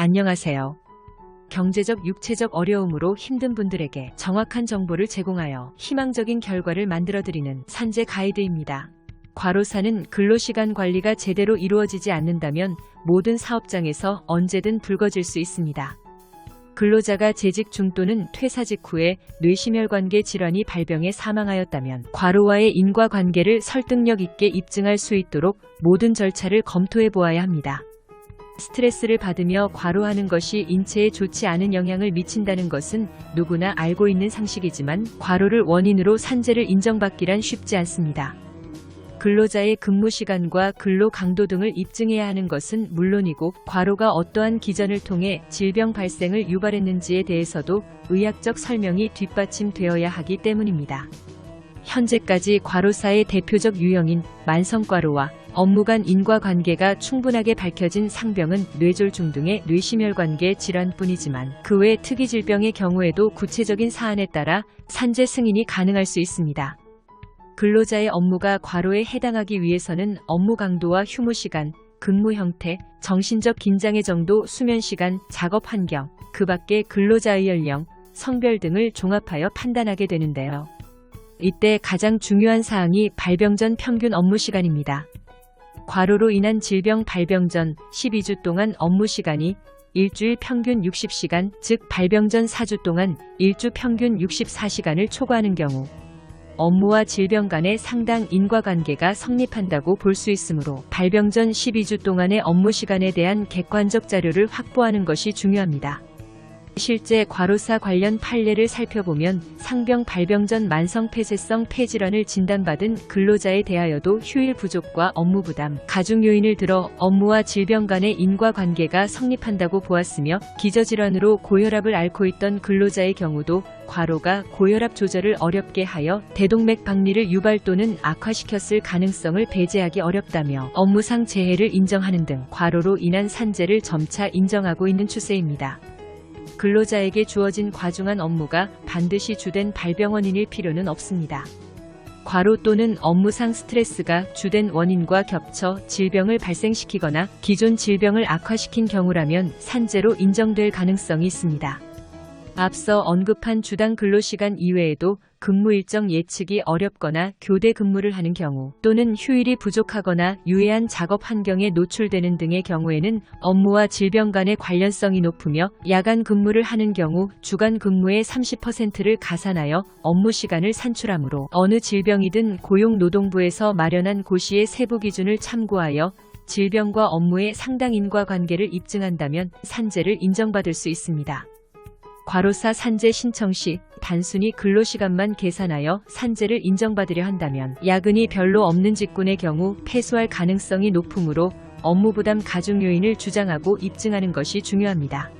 안녕하세요. 경제적, 육체적 어려움으로 힘든 분들에게 정확한 정보를 제공하여 희망적인 결과를 만들어드리는 산재 가이드입니다. 과로사는 근로시간 관리가 제대로 이루어지지 않는다면 모든 사업장에서 언제든 불거질 수 있습니다. 근로자가 재직 중 또는 퇴사 직후에 뇌심혈관계 질환이 발병해 사망하였다면 과로와의 인과관계를 설득력 있게 입증할 수 있도록 모든 절차를 검토해 보아야 합니다. 스트레스를 받으며 과로하는 것이 인체에 좋지 않은 영향을 미친다는 것은 누구나 알고 있는 상식이지만 과로를 원인으로 산재를 인정받기란 쉽지 않습니다. 근로자의 근무 시간과 근로 강도 등을 입증해야 하는 것은 물론이고 과로가 어떠한 기전을 통해 질병 발생을 유발했는지에 대해서도 의학적 설명이 뒷받침되어야 하기 때문입니다. 현재까지 과로사의 대표적 유형인 만성과로와 업무 간 인과관계가 충분하게 밝혀진 상병은 뇌졸중 등의 뇌심혈관계 질환뿐이지만 그 외 특이질병의 경우에도 구체적인 사안에 따라 산재 승인이 가능할 수 있습니다. 근로자의 업무가 과로에 해당하기 위해서는 업무 강도와 휴무 시간, 근무 형태, 정신적 긴장의 정도, 수면 시간, 작업 환경, 그 밖에 근로자의 연령, 성별 등을 종합하여 판단하게 되는데요. 이때 가장 중요한 사항이 발병 전 평균 업무 시간입니다. 과로로 인한 질병 발병 전 12주 동안 업무 시간이 일주일 평균 60시간, 즉 발병 전 4주 동안 일주 평균 64시간을 초과하는 경우 업무와 질병 간의 상당 인과관계가 성립한다고 볼 수 있으므로 발병 전 12주 동안의 업무 시간에 대한 객관적 자료를 확보하는 것이 중요합니다. 실제 과로사 관련 판례를 살펴보면 상병 발병 전 만성 폐쇄성 폐질환을 진단받은 근로자에 대하여도 휴일 부족과 업무 부담, 가중 요인을 들어 업무와 질병 간의 인과관계가 성립한다고 보았으며 기저질환으로 고혈압을 앓고 있던 근로자의 경우도 과로가 고혈압 조절을 어렵게 하여 대동맥 박리를 유발 또는 악화시켰을 가능성을 배제하기 어렵다며 업무상 재해를 인정하는 등 과로로 인한 산재를 점차 인정하고 있는 추세입니다. 근로자에게 주어진 과중한 업무가 반드시 주된 발병 원인일 필요는 없습니다. 과로 또는 업무상 스트레스가 주된 원인과 겹쳐 질병을 발생시키거나 기존 질병을 악화시킨 경우라면 산재로 인정될 가능성이 있습니다. 앞서 언급한 주당 근로시간 이외에도 근무 일정 예측이 어렵거나 교대 근무를 하는 경우 또는 휴일이 부족하거나 유해한 작업 환경에 노출되는 등의 경우에는 업무와 질병 간의 관련성이 높으며 야간 근무를 하는 경우 주간 근무의 30%를 가산하여 업무 시간을 산출하므로 어느 질병이든 고용노동부에서 마련한 고시의 세부 기준을 참고하여 질병과 업무의 상당 인과관계를 입증한다면 산재를 인정받을 수 있습니다. 과로사 산재 신청 시 단순히 근로시간만 계산하여 산재를 인정받으려 한다면 야근이 별로 없는 직군의 경우 패소할 가능성이 높으므로 업무부담 가중 요인을 주장하고 입증하는 것이 중요합니다.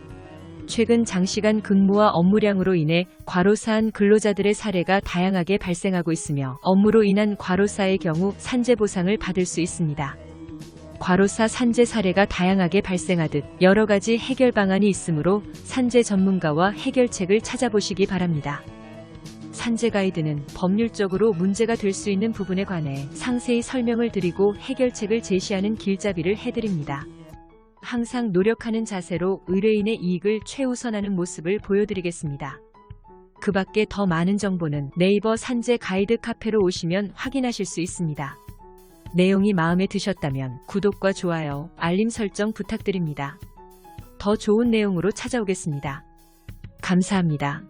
최근 장시간 근무와 업무량으로 인해 과로사한 근로자들의 사례가 다양하게 발생하고 있으며 업무로 인한 과로사의 경우 산재 보상을 받을 수 있습니다. 과로사 산재 사례가 다양하게 발생하듯 여러 가지 해결 방안이 있으므로 산재 전문가와 해결책을 찾아보시기 바랍니다. 산재 가이드는 법률적으로 문제가 될 수 있는 부분에 관해 상세히 설명을 드리고 해결책을 제시하는 길잡이를 해드립니다. 항상 노력하는 자세로 의뢰인의 이익을 최우선하는 모습을 보여드리겠습니다. 그 밖에 더 많은 정보는 네이버 산재 가이드 카페로 오시면 확인하실 수 있습니다. 내용이 마음에 드셨다면 구독과 좋아요, 알림 설정 부탁드립니다. 더 좋은 내용으로 찾아오겠습니다. 감사합니다.